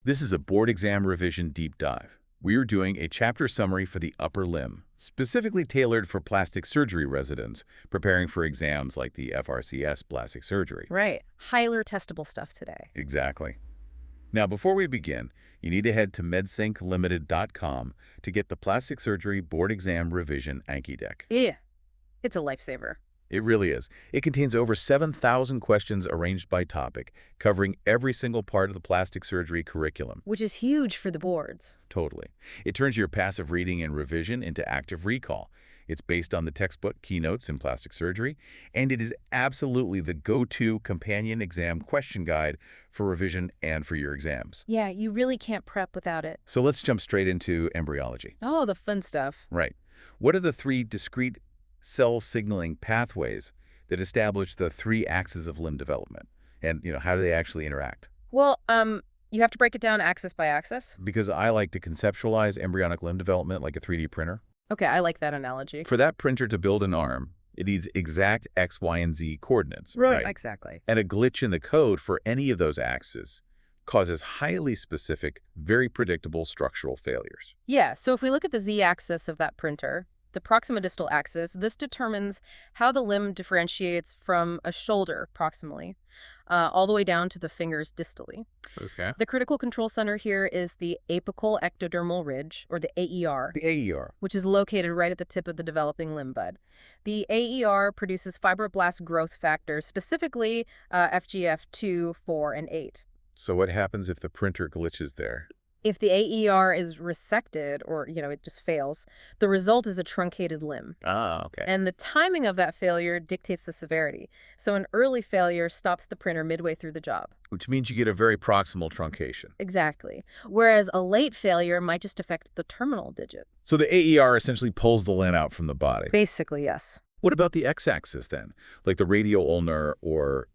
This is a board exam revision deep dive. We are doing a chapter summary for the upper limb, specifically tailored for plastic surgery residents preparing for exams like the FRCS plastic surgery. Right. Highly testable stuff today. Exactly. Now, before we begin, you need to head to medsynclimited.com to get the plastic surgery board exam revision ANKI deck. Yeah. It's a lifesaver. It really is. It contains over 7,000 questions arranged by topic, covering every single part of the plastic surgery curriculum. Which is huge for the boards. Totally. It turns your passive reading and revision into active recall. It's based on the textbook Keynotes in Plastic Surgery, and it is absolutely the go-to companion exam question guide for revision and for your exams. Yeah, you really can't prep without it. So let's jump straight into embryology. Oh, the fun stuff. Right. What are the three discrete cell signaling pathways that establish the three axes of limb development? And, how do they actually interact? Well, you have to break it down axis by axis. Because I like to conceptualize embryonic limb development like a 3D printer. Okay, I like that analogy. For that printer to build an arm, it needs exact X, Y, and Z coordinates. Right. Exactly. And a glitch in the code for any of those axes causes highly specific, very predictable structural failures. Yeah, so if we look at the Z-axis of that printer, the proximodistal axis, this determines how the limb differentiates from a shoulder proximally, all the way down to the fingers distally. Okay. The critical control center here is the apical ectodermal ridge, or the AER. The AER. Which is located right at the tip of the developing limb bud. The AER produces fibroblast growth factors, specifically FGF2, 4, and 8. So what happens if the printer glitches there? If the AER is resected or, it just fails, the result is a truncated limb. Ah, okay. And the timing of that failure dictates the severity. So an early failure stops the printer midway through the job. Which means you get a very proximal truncation. Exactly. Whereas a late failure might just affect the terminal digit. So the AER essentially pulls the limb out from the body. Basically, yes. What about the x-axis then? Like the radial-ulnar or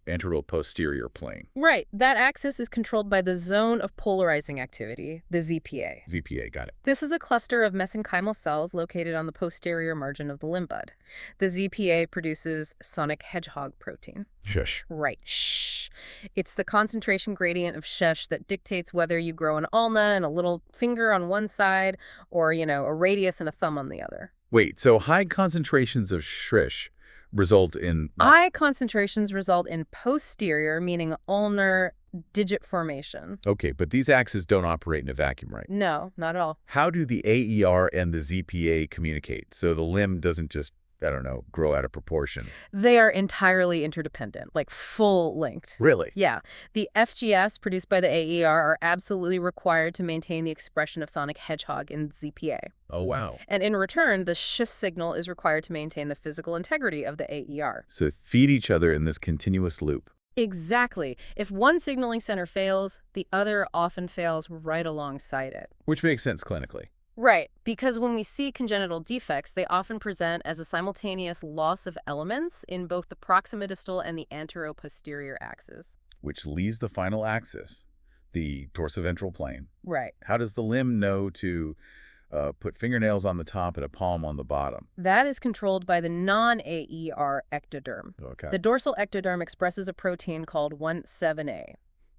anteroposterior plane? Right. That axis is controlled by the zone of polarizing activity, the ZPA. ZPA, got it. This is a cluster of mesenchymal cells located on the posterior margin of the limb bud. The ZPA produces sonic hedgehog protein. Shush. Right. Shh. It's the concentration gradient of shush that dictates whether you grow an ulna and a little finger on one side or, a radius and a thumb on the other. Wait, so high concentrations of shrish result in... High concentrations result in posterior, meaning ulnar, digit formation. Okay, but these axes don't operate in a vacuum, right? No, not at all. How do the AER and the ZPA communicate so the limb doesn't just, grow out of proportion? They are entirely interdependent, like full linked. Really? Yeah. The FGS produced by the AER are absolutely required to maintain the expression of sonic hedgehog in ZPA. Oh, wow. And in return, the shush signal is required to maintain the physical integrity of the AER. So feed each other in this continuous loop. Exactly. If one signaling center fails, the other often fails right alongside it. Which makes sense clinically. Right, because when we see congenital defects, they often present as a simultaneous loss of elements in both the proximodistal and the anteroposterior axes. Which leaves the final axis, the dorsoventral plane. Right. How does the limb know to put fingernails on the top and a palm on the bottom? That is controlled by the non-AER ectoderm. Okay. The dorsal ectoderm expresses a protein called 17A.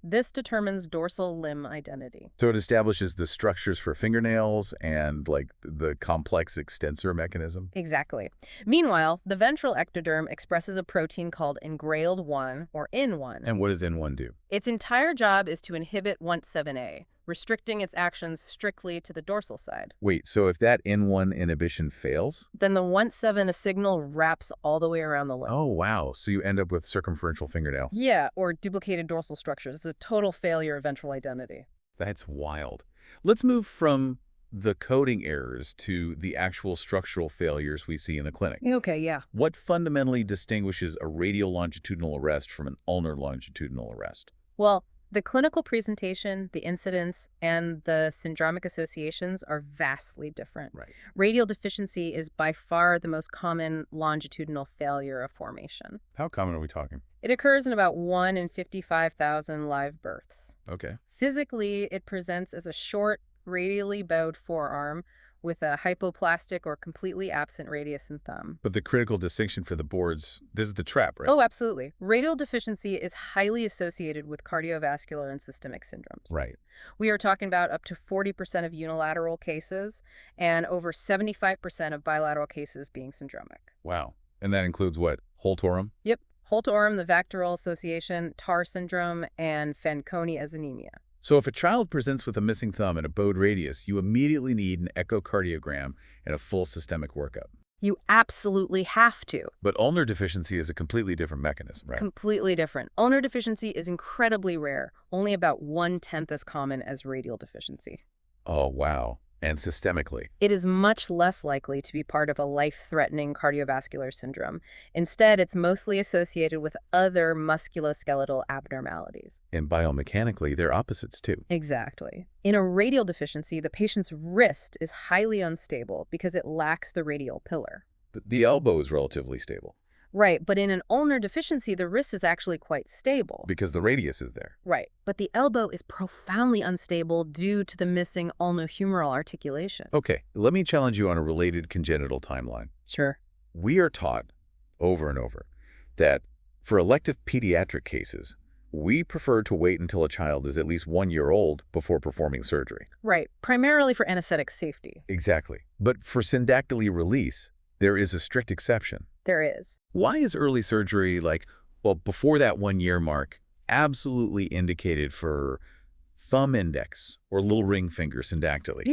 This determines dorsal limb identity. So it establishes the structures for fingernails and, the complex extensor mechanism? Exactly. Meanwhile, the ventral ectoderm expresses a protein called ingrailed-1, or IN1. And what does N1 do? Its entire job is to inhibit 17A, restricting its actions strictly to the dorsal side. Wait, so if that N1 inhibition fails? Then the 17 signal wraps all the way around the limb. Oh, wow. So you end up with circumferential fingernails. Yeah, or duplicated dorsal structures. It's a total failure of ventral identity. That's wild. Let's move from the coding errors to the actual structural failures we see in the clinic. Okay, yeah. What fundamentally distinguishes a radial longitudinal arrest from an ulnar longitudinal arrest? Well, the clinical presentation, the incidence, and the syndromic associations are vastly different. Right. Radial deficiency is by far the most common longitudinal failure of formation. How common are we talking? It occurs in about 1 in 55,000 live births. Okay. Physically, it presents as a short, radially bowed forearm with a hypoplastic or completely absent radius and thumb. But the critical distinction for the boards, this is the trap, right? Oh, absolutely. Radial deficiency is highly associated with cardiovascular and systemic syndromes. Right. We are talking about up to 40% of unilateral cases and over 75% of bilateral cases being syndromic. Wow. And that includes what? Holtorum? Yep. Holtorum, the Vactoril Association, TAR syndrome, and Fanconi as anemia. So if a child presents with a missing thumb and a bowed radius, you immediately need an echocardiogram and a full systemic workup. You absolutely have to. But ulnar deficiency is a completely different mechanism, right? Completely different. Ulnar deficiency is incredibly rare, only about 1/10 as common as radial deficiency. Oh, wow. And systemically. It is much less likely to be part of a life-threatening cardiovascular syndrome. Instead, it's mostly associated with other musculoskeletal abnormalities. And biomechanically, they're opposites too. Exactly. In a radial deficiency, the patient's wrist is highly unstable because it lacks the radial pillar. But the elbow is relatively stable Right, but in an ulnar deficiency, the wrist is actually quite stable. because the radius is there. Right, but the elbow is profoundly unstable due to the missing ulnohumeral articulation. Okay, let me challenge you on a related congenital timeline. Sure. We are taught over and over that for elective pediatric cases, we prefer to wait until a child is at least 1 year old before performing surgery. Right, primarily for anesthetic safety. Exactly. But for syndactyly release, there is a strict exception. There is. Why is early surgery, before that 1 year mark, absolutely indicated for thumb index or little ring finger syndactyly?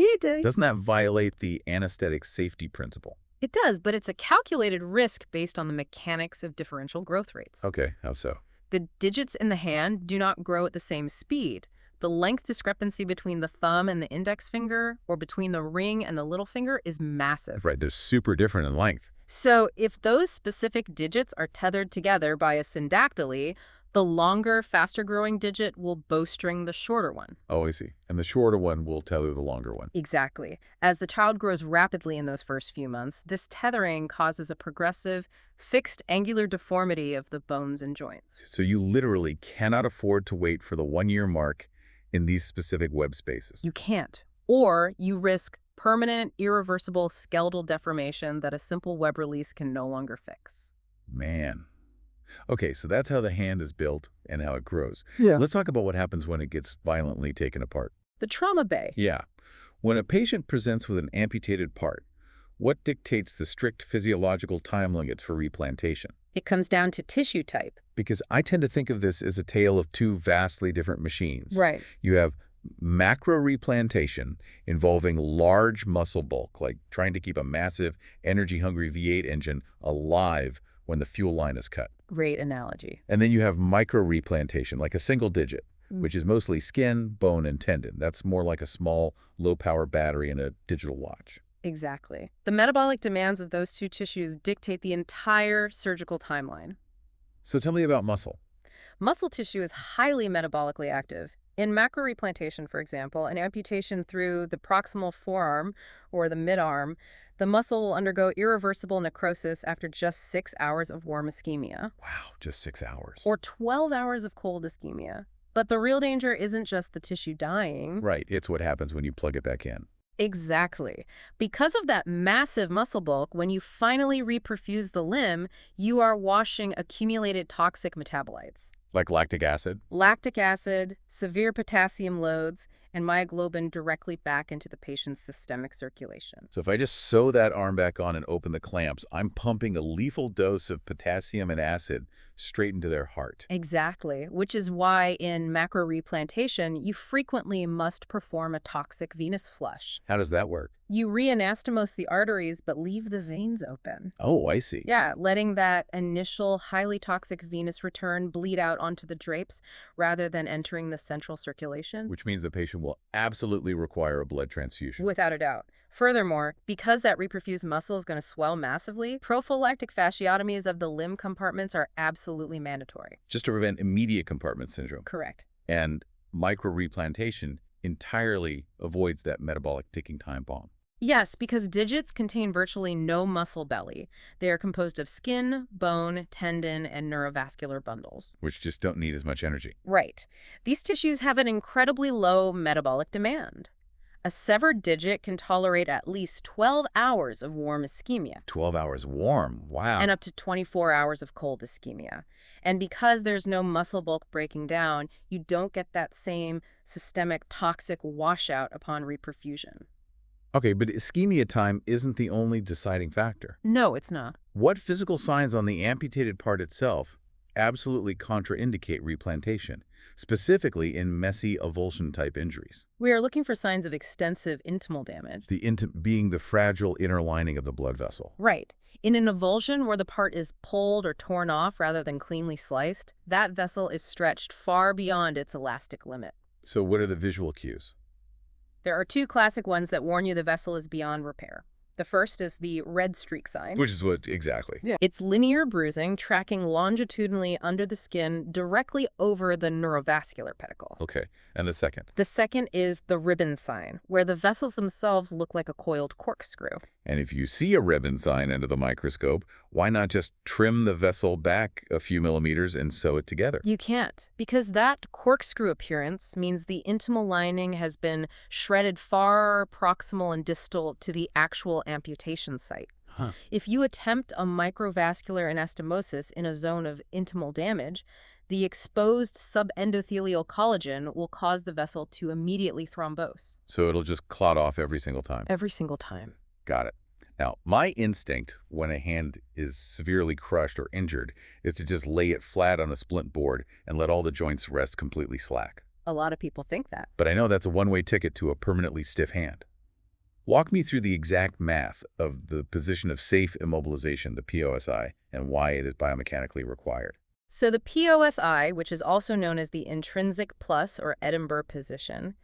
Doesn't that violate the anesthetic safety principle? It does, but it's a calculated risk based on the mechanics of differential growth rates. Okay, how so? The digits in the hand do not grow at the same speed. The length discrepancy between the thumb and the index finger, or between the ring and the little finger, is massive. Right, they're super different in length. So if those specific digits are tethered together by a syndactyly, the longer, faster-growing digit will bowstring the shorter one. Oh, I see. And the shorter one will tether the longer one. Exactly. As the child grows rapidly in those first few months, this tethering causes a progressive, fixed angular deformity of the bones and joints. So you literally cannot afford to wait for the 1 year mark in these specific web spaces. You can't. Or you risk permanent, irreversible skeletal deformation that a simple web release can no longer fix. Man. Okay, so that's how the hand is built and how it grows. Yeah. Let's talk about what happens when it gets violently taken apart. The trauma bay. Yeah. When a patient presents with an amputated part, what dictates the strict physiological time limits for replantation? It comes down to tissue type. Because I tend to think of this as a tale of two vastly different machines. Right. You have macro replantation involving large muscle bulk, like trying to keep a massive, energy-hungry V8 engine alive when the fuel line is cut. Great analogy. And then you have micro replantation, like a single digit, which is mostly skin, bone, and tendon. That's more like a small, low-power battery in a digital watch. Exactly. The metabolic demands of those two tissues dictate the entire surgical timeline. So tell me about muscle. Muscle tissue is highly metabolically active. In macro replantation, for example, an amputation through the proximal forearm or the midarm, the muscle will undergo irreversible necrosis after just 6 hours of warm ischemia. Wow, just 6 hours. Or 12 hours of cold ischemia. But the real danger isn't just the tissue dying. Right, it's what happens when you plug it back in. Exactly. Because of that massive muscle bulk, when you finally reperfuse the limb, you are washing accumulated toxic metabolites. Like lactic acid? Lactic acid, severe potassium loads, and myoglobin directly back into the patient's systemic circulation. So if I just sew that arm back on and open the clamps, I'm pumping a lethal dose of potassium and acid straight into their heart. Exactly, which is why in macro replantation, you frequently must perform a toxic venous flush. How does that work? You reanastomose the arteries, but leave the veins open. Oh, I see. Yeah, letting that initial highly toxic venous return bleed out onto the drapes rather than entering the central circulation. Which means the patient will absolutely require a blood transfusion. Without a doubt. Furthermore, because that reperfused muscle is going to swell massively, prophylactic fasciotomies of the limb compartments are absolutely mandatory. Just to prevent immediate compartment syndrome. Correct. And micro-replantation entirely avoids that metabolic ticking time bomb. Yes, because digits contain virtually no muscle belly. They are composed of skin, bone, tendon, and neurovascular bundles. Which just don't need as much energy. Right. These tissues have an incredibly low metabolic demand. A severed digit can tolerate at least 12 hours of warm ischemia 12 hours warm. Wow. and up to 24 hours of cold ischemia. And because there's no muscle bulk breaking down, you don't get that same systemic toxic washout upon reperfusion. Okay, but ischemia time isn't the only deciding factor. No, it's not. What physical signs on the amputated part itself absolutely contraindicate replantation, specifically in messy avulsion-type injuries? We are looking for signs of extensive intimal damage. The being the fragile inner lining of the blood vessel. Right. In an avulsion where the part is pulled or torn off rather than cleanly sliced, that vessel is stretched far beyond its elastic limit. So what are the visual cues? There are two classic ones that warn you the vessel is beyond repair. The first is the red streak sign. Which is what exactly? Yeah. It's linear bruising tracking longitudinally under the skin directly over the neurovascular pedicle. Okay, and the second? The second is the ribbon sign, where the vessels themselves look like a coiled corkscrew. And if you see a ribbon sign under the microscope, why not just trim the vessel back a few millimeters and sew it together? You can't, because that corkscrew appearance means the intimal lining has been shredded far proximal and distal to the actual amputation site. Huh. If you attempt a microvascular anastomosis in a zone of intimal damage, the exposed subendothelial collagen will cause the vessel to immediately thrombose. So it'll just clot off every single time? Every single time. Got it. Now, my instinct when a hand is severely crushed or injured is to just lay it flat on a splint board and let all the joints rest completely slack. A lot of people think that. But I know that's a one-way ticket to a permanently stiff hand. Walk me through the exact math of the position of safe immobilization, the POSI, and why it is biomechanically required. So the POSI, which is also known as the intrinsic plus or Edinburgh position,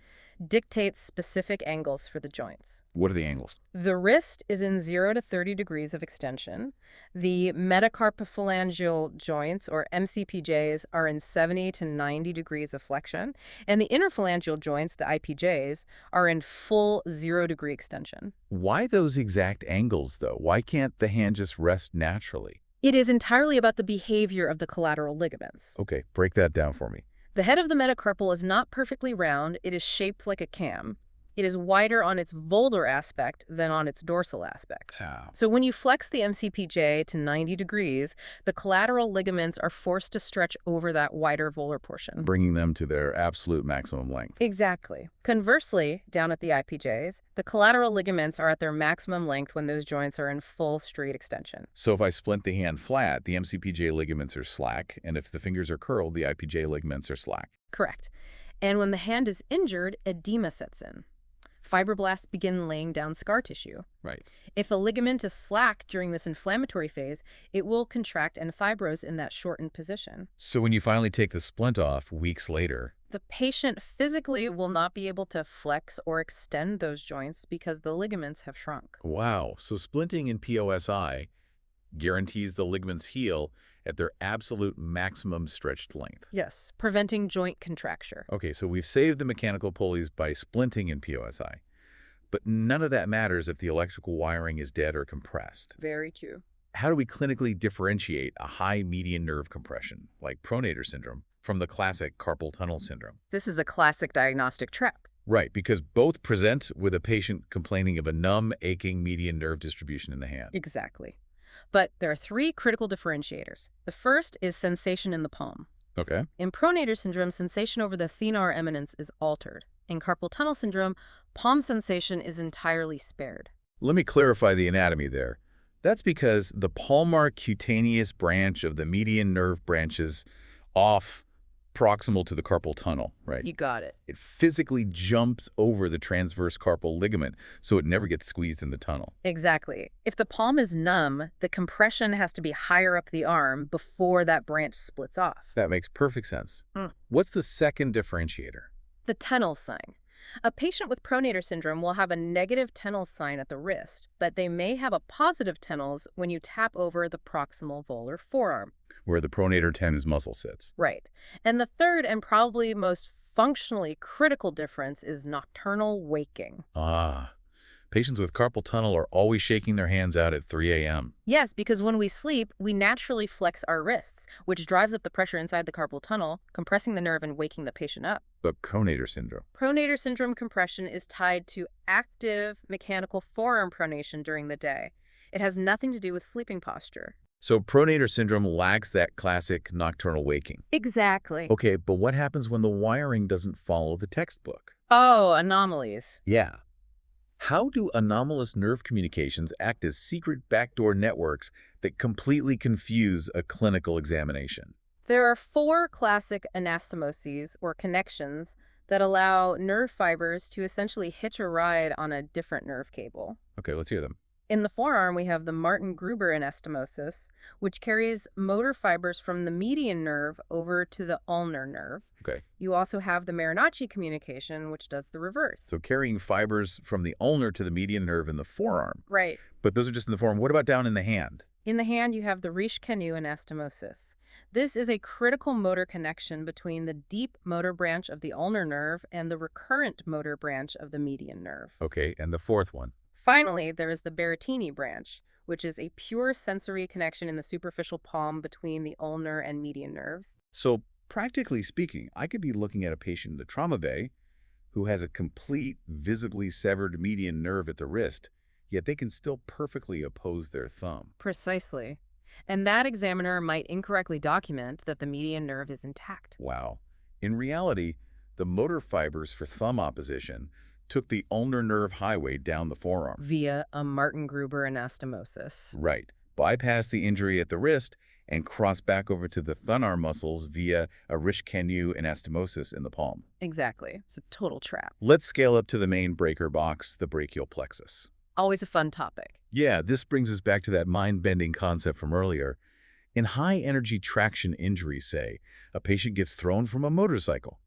dictates specific angles for the joints. What are the angles? The wrist is in 0 to 30 degrees of extension. The metacarpophalangeal joints, or MCPJs, are in 70 to 90 degrees of flexion. And the interphalangeal joints, the IPJs, are in full 0-degree extension. Why those exact angles, though? Why can't the hand just rest naturally? It is entirely about the behavior of the collateral ligaments. Okay, break that down for me. The head of the metacarpal is not perfectly round. It is shaped like a cam. It is wider on its volar aspect than on its dorsal aspect. Oh. So when you flex the MCPJ to 90 degrees, the collateral ligaments are forced to stretch over that wider volar portion, Bringing them to their absolute maximum length. Exactly. Conversely, down at the IPJs, the collateral ligaments are at their maximum length when those joints are in full straight extension. So if I splint the hand flat, the MCPJ ligaments are slack, and if the fingers are curled, the IPJ ligaments are slack. Correct. And when the hand is injured, edema sets in. Fibroblasts begin laying down scar tissue. Right. If a ligament is slack during this inflammatory phase, it will contract and fibrose in that shortened position. So when you finally take the splint off weeks later, The patient physically will not be able to flex or extend those joints because the ligaments have shrunk. wow, so splinting in POSI guarantees the ligaments heal at their absolute maximum stretched length. Yes, preventing joint contracture. Okay, so we've saved the mechanical pulleys by splinting in POSI. But none of that matters if the electrical wiring is dead or compressed. Very true. How do we clinically differentiate a high median nerve compression, like pronator syndrome, from the classic carpal tunnel syndrome? This is a classic diagnostic trap. Right, because both present with a patient complaining of a numb, aching median nerve distribution in the hand. Exactly. But there are three critical differentiators. The first is sensation in the palm. Okay. In pronator syndrome, sensation over the thenar eminence is altered. In carpal tunnel syndrome, palm sensation is entirely spared. Let me clarify the anatomy there. That's because the palmar cutaneous branch of the median nerve branches off proximal to the carpal tunnel, right? You got it. It physically jumps over the transverse carpal ligament, so it never gets squeezed in the tunnel. Exactly. If the palm is numb, the compression has to be higher up the arm before that branch splits off. That makes perfect sense. Mm. What's the second differentiator? The Tennel sign. A patient with pronator syndrome will have a negative Tennel sign at the wrist, but they may have a positive Tennels when you tap over the proximal volar forearm. Where the pronator teres muscle sits. Right. And the third and probably most functionally critical difference is nocturnal waking. Ah, patients with carpal tunnel are always shaking their hands out at 3 a.m. Yes, because when we sleep, we naturally flex our wrists, which drives up the pressure inside the carpal tunnel, compressing the nerve and waking the patient up. But pronator syndrome. Pronator syndrome compression is tied to active mechanical forearm pronation during the day. It has nothing to do with sleeping posture. So pronator syndrome lacks that classic nocturnal waking. Exactly. Okay, but what happens when the wiring doesn't follow the textbook? Oh, anomalies. Yeah. How do anomalous nerve communications act as secret backdoor networks that completely confuse a clinical examination? There are 4 classic anastomoses, or connections, that allow nerve fibers to essentially hitch a ride on a different nerve cable. Okay, let's hear them. In the forearm, we have the Martin-Gruber anastomosis, which carries motor fibers from the median nerve over to the ulnar nerve. Okay. You also have the Marinacci communication, which does the reverse. So carrying fibers from the ulnar to the median nerve in the forearm. Right. But those are just in the forearm. What about down in the hand? In the hand, you have the Reich-Canu anastomosis. This is a critical motor connection between the deep motor branch of the ulnar nerve and the recurrent motor branch of the median nerve. Okay, and the fourth one? Finally, there is the Berrettini branch, which is a pure sensory connection in the superficial palm between the ulnar and median nerves. So practically speaking, I could be looking at a patient in the trauma bay who has a complete, visibly severed median nerve at the wrist, yet they can still perfectly oppose their thumb. Precisely. And that examiner might incorrectly document that the median nerve is intact. Wow. In reality, the motor fibers for thumb opposition took the ulnar nerve highway down the forearm. Via a Martin-Gruber anastomosis. Right. Bypass the injury at the wrist and cross back over to the thunar muscles via a Reich-Canu anastomosis in the palm. Exactly. It's a total trap. Let's scale up to the main breaker box, the brachial plexus. Always a fun topic. Yeah, this brings us back to that mind-bending concept from earlier. In high-energy traction injuries, say, a patient gets thrown from a motorcycle.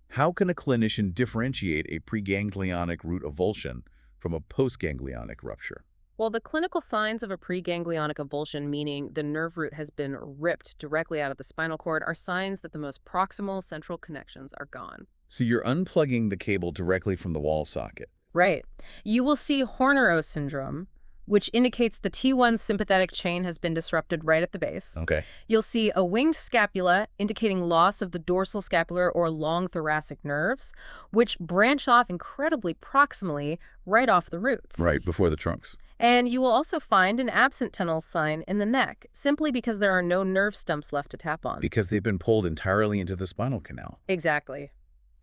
How can a clinician differentiate a preganglionic root avulsion from a postganglionic rupture? Well, the clinical signs of a preganglionic avulsion, meaning the nerve root has been ripped directly out of the spinal cord, are signs that the most proximal central connections are gone. So you're unplugging the cable directly from the wall socket. Right. You will see Horner-Oss syndrome, which indicates the T1 sympathetic chain has been disrupted right at the base. Okay. You'll see a winged scapula, indicating loss of the dorsal scapular or long thoracic nerves, which branch off incredibly proximally right off the roots. Right, before the trunks. And you will also find an absent tunnel sign in the neck, simply because there are no nerve stumps left to tap on. Because they've been pulled entirely into the spinal canal. Exactly.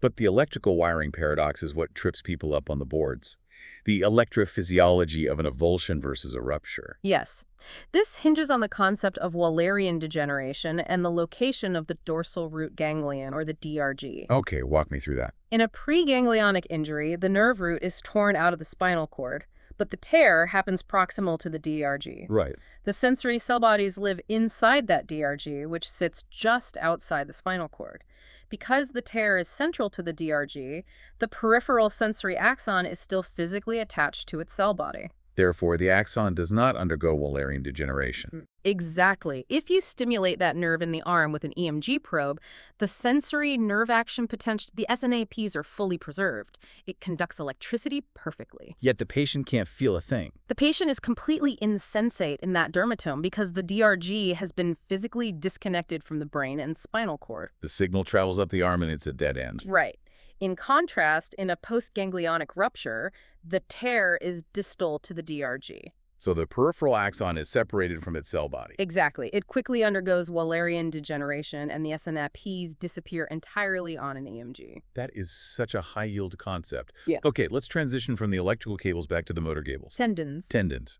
But the electrical wiring paradox is what trips people up on the boards. The electrophysiology of an avulsion versus a rupture. Yes. This hinges on the concept of Wallerian degeneration and the location of the dorsal root ganglion, or the DRG. Okay, walk me through that. In a preganglionic injury, the nerve root is torn out of the spinal cord, but the tear happens proximal to the DRG. Right. The sensory cell bodies live inside that DRG, which sits just outside the spinal cord. Because the tear is central to the DRG, the peripheral sensory axon is still physically attached to its cell body. Therefore, the axon does not undergo Wallerian degeneration. Exactly. If you stimulate that nerve in the arm with an EMG probe, the sensory nerve action potential, the SNAPs, are fully preserved. It conducts electricity perfectly. Yet the patient can't feel a thing. The patient is completely insensate in that dermatome because the DRG has been physically disconnected from the brain and spinal cord. The signal travels up the arm and it's a dead end. Right. In contrast, in a postganglionic rupture, the tear is distal to the DRG. So the peripheral axon is separated from its cell body. Exactly. It quickly undergoes Wallerian degeneration, and the SNAPs disappear entirely on an EMG. That is such a high-yield concept. Yeah. Okay, let's transition from the electrical cables back to the motor cables. Tendons. Tendons.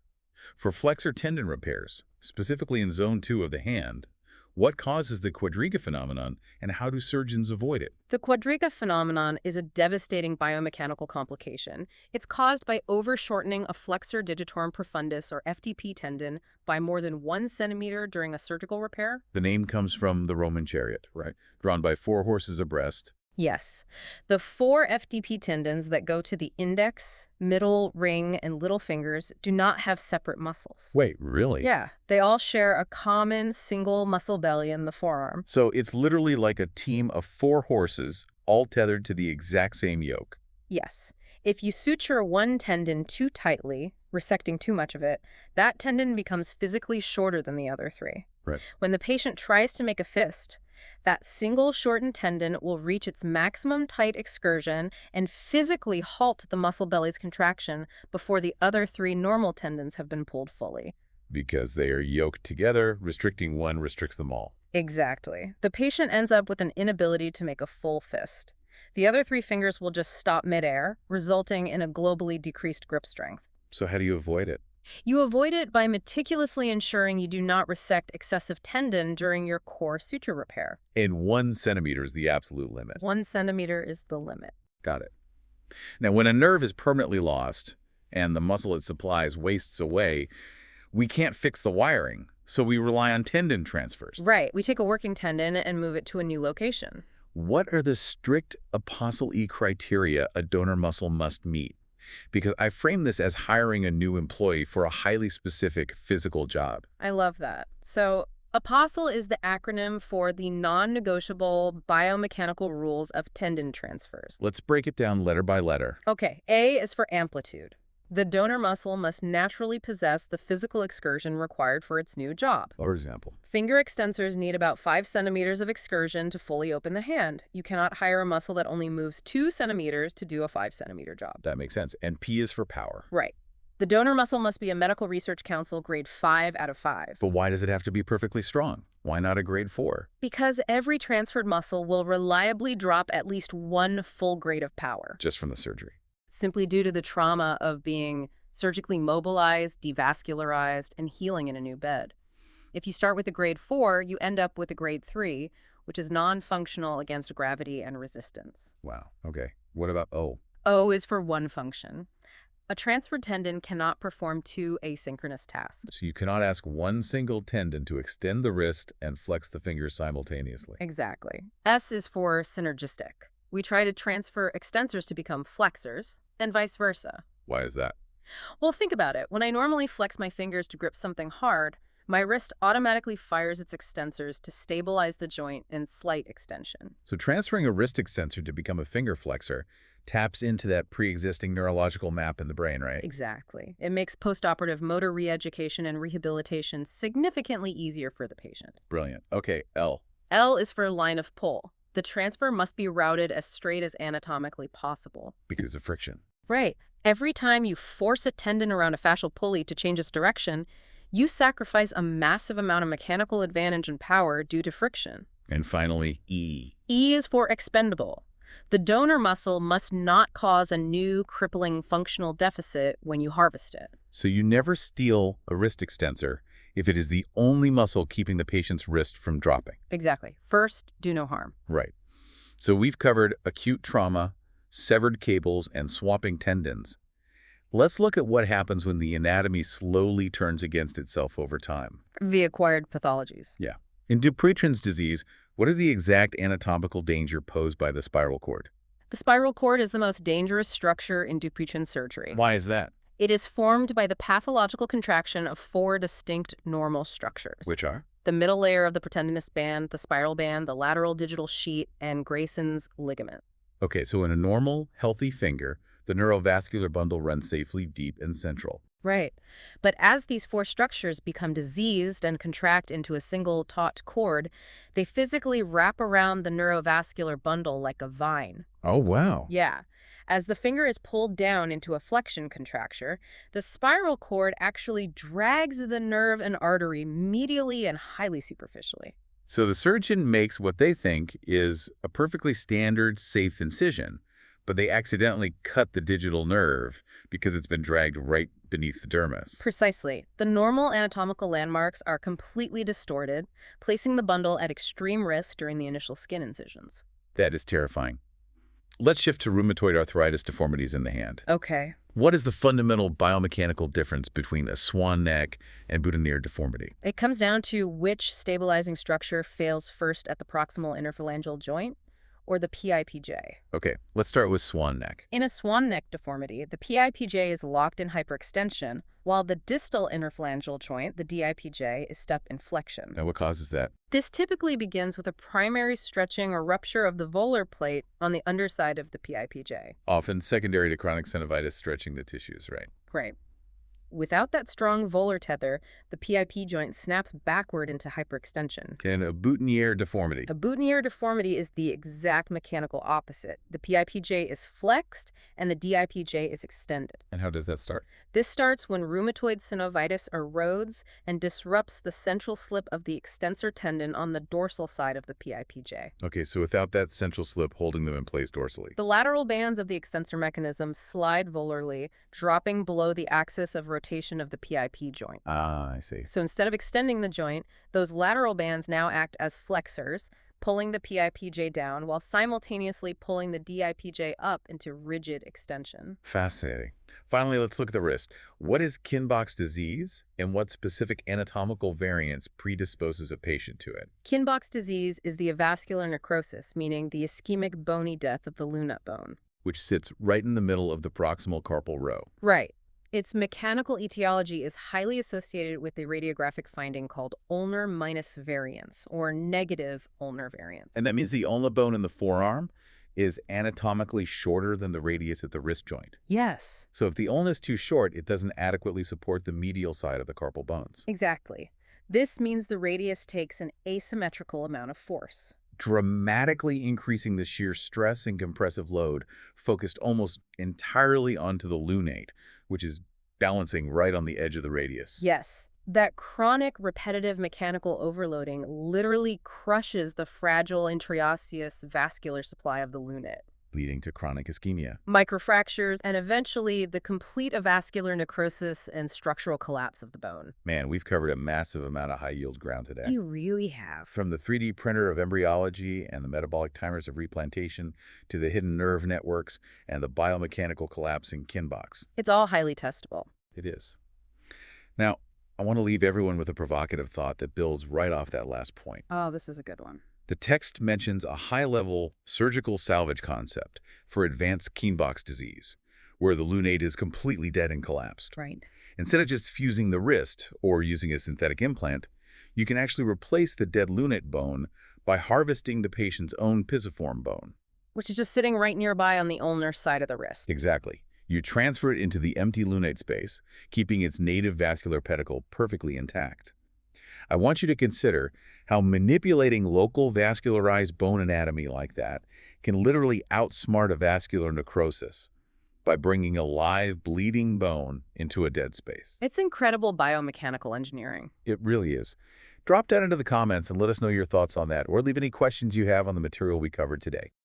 For flexor tendon repairs, specifically in zone 2 of the hand, what causes the quadriga phenomenon and how do surgeons avoid it? The quadriga phenomenon is a devastating biomechanical complication. It's caused by overshortening a flexor digitorum profundus, or FDP tendon, by more than 1 centimeter during a surgical repair. The name comes from the Roman chariot, right? Drawn by 4 horses abreast. Yes. The 4 FDP tendons that go to the index, middle, ring, and little fingers do not have separate muscles. Wait, really? Yeah. They all share a common single muscle belly in the forearm. So it's literally like a team of 4 horses, all tethered to the exact same yoke. Yes. If you suture one tendon too tightly, resecting too much of it, that tendon becomes physically shorter than the other 3. Right. When the patient tries to make a fist, That single shortened tendon will reach its maximum tight excursion and physically halt the muscle belly's contraction before the other three normal tendons have been pulled fully. Because they are yoked together, restricting one restricts them all. Exactly. The patient ends up with an inability to make a full fist. The other three fingers will just stop midair, resulting in a globally decreased grip strength. So how do you avoid it? You avoid it by meticulously ensuring you do not resect excessive tendon during your core suture repair. And 1 centimeter is the absolute limit. 1 centimeter is the limit. Got it. Now, when a nerve is permanently lost and the muscle it supplies wastes away, we can't fix the wiring, so we rely on tendon transfers. Right. We take a working tendon and move it to a new location. What are the strict Apostle E criteria a donor muscle must meet? Because I frame this as hiring a new employee for a highly specific physical job. I love that. So, APOSTLE is the acronym for the non-negotiable biomechanical rules of tendon transfers. Let's break it down letter by letter. Okay, A is for amplitude. The donor muscle must naturally possess the physical excursion required for its new job. For example. Finger extensors need about 5 centimeters of excursion to fully open the hand. You cannot hire a muscle that only moves 2 centimeters to do a 5-centimeter job. That makes sense. And P is for power. Right. The donor muscle must be a Medical Research Council grade 5 out of 5. But why does it have to be perfectly strong? Why not a grade 4? Because every transferred muscle will reliably drop at least 1 full grade of power. Just from the surgery. Simply due to the trauma of being surgically mobilized, devascularized, and healing in a new bed. If you start with a grade 4, you end up with a grade 3, which is non-functional against gravity and resistance. Wow. Okay. What about O? O is for 1 function. A transferred tendon cannot perform 2 asynchronous tasks. So you cannot ask one single tendon to extend the wrist and flex the fingers simultaneously. Exactly. S is for synergistic. We try to transfer extensors to become flexors, and vice versa. Why is that? Well, think about it. When I normally flex my fingers to grip something hard, my wrist automatically fires its extensors to stabilize the joint in slight extension. So transferring a wrist extensor to become a finger flexor taps into that pre-existing neurological map in the brain, right? Exactly. It makes postoperative motor re-education and rehabilitation significantly easier for the patient. Brilliant. Okay, L. L is for line of pull. The transfer must be routed as straight as anatomically possible. Because of friction. Right. Every time you force a tendon around a fascial pulley to change its direction, you sacrifice a massive amount of mechanical advantage and power due to friction. And finally, E. E is for expendable. The donor muscle must not cause a new crippling functional deficit when you harvest it. So you never steal a wrist extensor if it is the only muscle keeping the patient's wrist from dropping. Exactly. First, do no harm. Right. So we've covered acute trauma, severed cables, and swapping tendons. Let's look at what happens when the anatomy slowly turns against itself over time. The acquired pathologies. Yeah. In Dupuytren's disease, what are the exact anatomical danger posed by the spiral cord? The spiral cord is the most dangerous structure in Dupuytren surgery. Why is that? It is formed by the pathological contraction of 4 distinct normal structures. Which are? The middle layer of the protendinous band, the spiral band, the lateral digital sheet, and Grayson's ligament. Okay, so in a normal, healthy finger, the neurovascular bundle runs safely deep and central. Right. But as these 4 structures become diseased and contract into a single taut cord, they physically wrap around the neurovascular bundle like a vine. Oh, wow. Yeah. As the finger is pulled down into a flexion contracture, the spiral cord actually drags the nerve and artery medially and highly superficially. So the surgeon makes what they think is a perfectly standard, safe incision, but they accidentally cut the digital nerve because it's been dragged right beneath the dermis. Precisely. The normal anatomical landmarks are completely distorted, placing the bundle at extreme risk during the initial skin incisions. That is terrifying. Let's shift to rheumatoid arthritis deformities in the hand. Okay. What is the fundamental biomechanical difference between a swan neck and boutonniere deformity? It comes down to which stabilizing structure fails first at the proximal interphalangeal joint or the PIPJ. Okay, let's start with swan neck. In a swan neck deformity, the PIPJ is locked in hyperextension, while the distal interphalangeal joint, the DIPJ, is stuck in flexion. Now, what causes that? This typically begins with a primary stretching or rupture of the volar plate on the underside of the PIPJ. Often secondary to chronic synovitis stretching the tissues, right? Right. Without that strong volar tether, the PIP joint snaps backward into hyperextension. And a boutonniere deformity. A boutonniere deformity is the exact mechanical opposite. The PIPJ is flexed and the DIPJ is extended. And how does that start? This starts when rheumatoid synovitis erodes and disrupts the central slip of the extensor tendon on the dorsal side of the PIPJ. Okay, so without that central slip holding them in place dorsally. The lateral bands of the extensor mechanism slide volarly, dropping below the axis of rotation of the PIP joint. Ah, I see. So instead of extending the joint, those lateral bands now act as flexors, pulling the PIPJ down while simultaneously pulling the DIPJ up into rigid extension. Fascinating. Finally, let's look at the wrist. What is Kinbox disease, and what specific anatomical variance predisposes a patient to it? Kinbox disease is the avascular necrosis, meaning the ischemic bony death of the lunate bone. Which sits right in the middle of the proximal carpal row. Right. Its mechanical etiology is highly associated with a radiographic finding called ulnar minus variance, or negative ulnar variance. And that means the ulna bone in the forearm is anatomically shorter than the radius at the wrist joint. Yes. So if the ulna is too short, it doesn't adequately support the medial side of the carpal bones. Exactly. This means the radius takes an asymmetrical amount of force, Dramatically increasing the shear stress and compressive load focused almost entirely onto the lunate, which is balancing right on the edge of the radius. Yes. That chronic repetitive mechanical overloading literally crushes the fragile intraosseous vascular supply of the lunate, Leading to chronic ischemia. microfractures, and eventually the complete avascular necrosis and structural collapse of the bone. Man, we've covered a massive amount of high-yield ground today. You really have. From the 3D printer of embryology and the metabolic timers of replantation to the hidden nerve networks and the biomechanical collapse in Kinbox. It's all highly testable. It is. Now, I want to leave everyone with a provocative thought that builds right off that last point. Oh, this is a good one. The text mentions a high-level surgical salvage concept for advanced Kinbox disease, where the lunate is completely dead and collapsed. Right. Instead of just fusing the wrist or using a synthetic implant, you can actually replace the dead lunate bone by harvesting the patient's own pisiform bone. Which is just sitting right nearby on the ulnar side of the wrist. Exactly. You transfer it into the empty lunate space, keeping its native vascular pedicle perfectly intact. I want you to consider how manipulating local vascularized bone anatomy like that can literally outsmart a vascular necrosis by bringing a live, bleeding bone into a dead space. It's incredible biomechanical engineering. It really is. Drop down into the comments and let us know your thoughts on that, or leave any questions you have on the material we covered today.